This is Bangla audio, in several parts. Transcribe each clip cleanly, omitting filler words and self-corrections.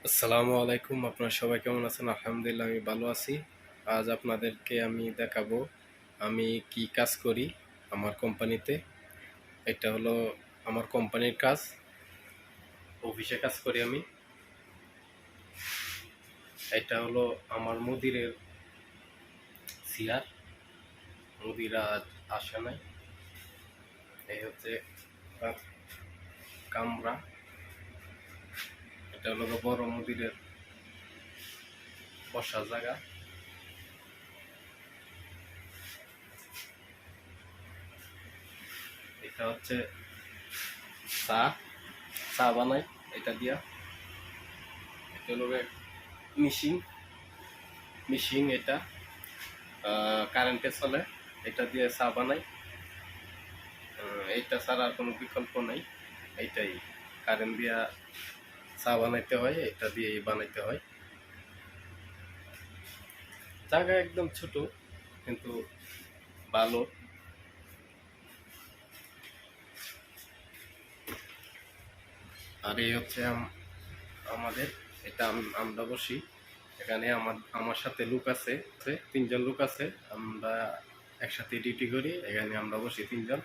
আসসালামু আলাইকুম। আপনারা সবাই কেমন আছেন? আলহামদুলিল্লাহ আমি ভালো আছি। আজ আপনাদেরকে আমি দেখাবো আমি কি কাজ করি আমার কোম্পানিতে। এটা হলো আমার কোম্পানির কাজ, অফিসে কাজ করি আমি। এটা হলো আমার মুদিরের চেয়ার, মুদির আজ আসে নাই। এই হচ্ছে তার কামরা। এটা হলো বড় মুদিরের বসার জায়গা। এটা হচ্ছে চা চা বানাই এটা দিয়া। এটা হলো মিশিং মিশিং এটা কারেন্টে চলে, এটা দিয়ে চা বানাই। এইটা ছাড়া আর কোনো বিকল্প নাই। এইটাই কারেন্ট দিয়া চা বানাইতে হয়, এটা দিয়েই বানাইতে হয়। জায়গা একদম ছোট কিন্তু ভালো। আর এই হচ্ছে আমাদের, এটা আমরা বসি এখানে। আমার সাথে লোক আছে, তিনজন লোক আছে। আমরা একসাথে ডিউটি করি। এখানে আমরা বসি তিনজন।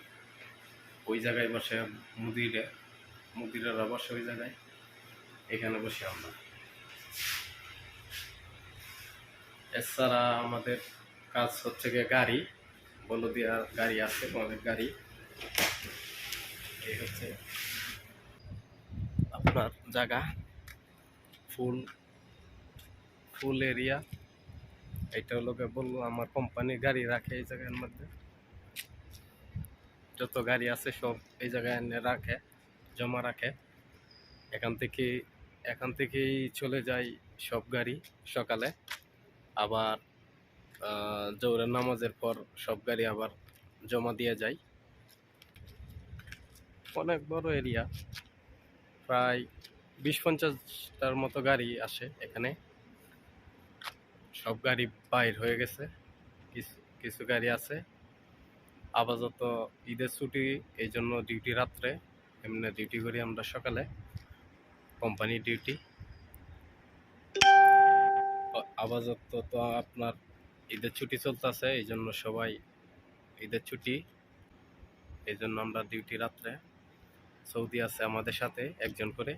ওই জায়গায় বসে মুদিরেরা বসে ওই জায়গায়, এখানে বসি আমরা। এছাড়া আমাদের কাজ হচ্ছে গিয়ে গাড়ি, বলদিয়া গাড়ি আছে আমাদের গাড়ি। এই হচ্ছে আপনার জায়গা, ফুল ফুল এরিয়া। এটা হলো বললো আমার কোম্পানির গাড়ি রাখে এই জায়গার মধ্যে। যত গাড়ি আছে সব এই জায়গায় এনে রাখে, জমা রাখে। এখান থেকেই চলে যায় সব গাড়ি সকালে। আবার জোহরের নামাজের পর সব গাড়ি আবার জমা দিয়ে যায়। অনেক বড় এরিয়া, প্রায় 20-50টার মতো গাড়ি আসে এখানে। সব গাড়ি বাইর হয়ে গেছে, কিছু কিছু গাড়ি আছে আপাতত ঈদের ছুটি, এই জন্য ডিউটি রাত্রে। এমনি ডিউটি করি আমরা সকালে, কোম্পানির ডিউটি। আপাতত তো আপনার ঈদের ছুটি চলতেছে, এই জন্য সবাই ঈদের ছুটি, এই জন্য আমরা ডিউটি রাত্রে। সৌদি আছে আমাদের সাথে একজন করে,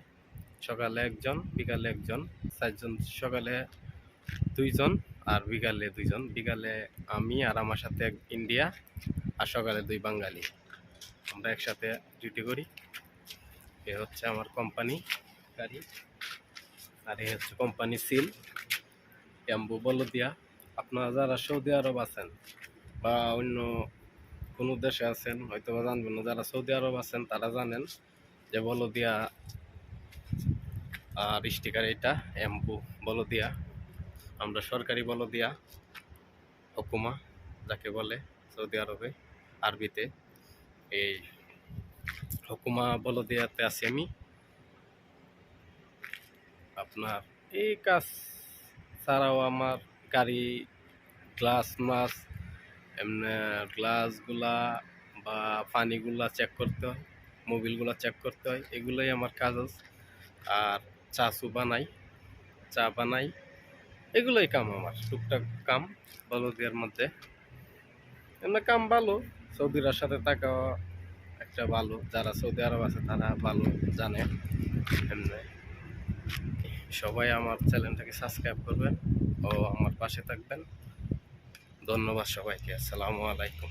সকালে একজন, বিকালে একজন, 4জন। সকালে 2জন আর বিকালে 2জন। বিকালে আমি আর আমার সাথে এক ইন্ডিয়া, আর সকালে 2 বাঙালি। আমরা একসাথে ডিউটি করি। এ হচ্ছে আমার কোম্পানি গাড়ি। আর এই হচ্ছে কোম্পানি সিল এম্বু বলদিয়া। আপনারা যারা সৌদি আরব আছেন বা অন্য কোনো দেশে আছেন হয়তো বা জানবেন না, যারা সৌদি আরব আছেন তারা জানেন যে বলদিয়া আর স্টিকার এটা এম্বু বলদিয়া। আমরা সরকারি বলদিয়া, হুকুমা যাকে বলে সৌদি আরবে আরবিতে। এই হুকুমা বলদিয়াতে আছি আমি। আপনার এই কাজ ছাড়াও আমার গাড়ি গ্লাস এমনি গ্লাসগুলা বা পানিগুলা চেক করতে হয়, মোবিলগুলা চেক করতে হয়, এগুলোই আমার কাজ। আর চা বানাই, এগুলোই কাম আমার, টুকটাক কাম বলদিয়ার মধ্যে। এমনি কাম ভালো, সৌদিরার সাথে থাকা একটা ভালো। যারা সৌদি আরব আছে তারা ভালো জানে। এমনি সবাই আমার চ্যানেলটাকে সাবস্ক্রাইব করবেন ও আমার পাশে থাকবেন। ধন্যবাদ সবাইকে। আসসালামু আলাইকুম।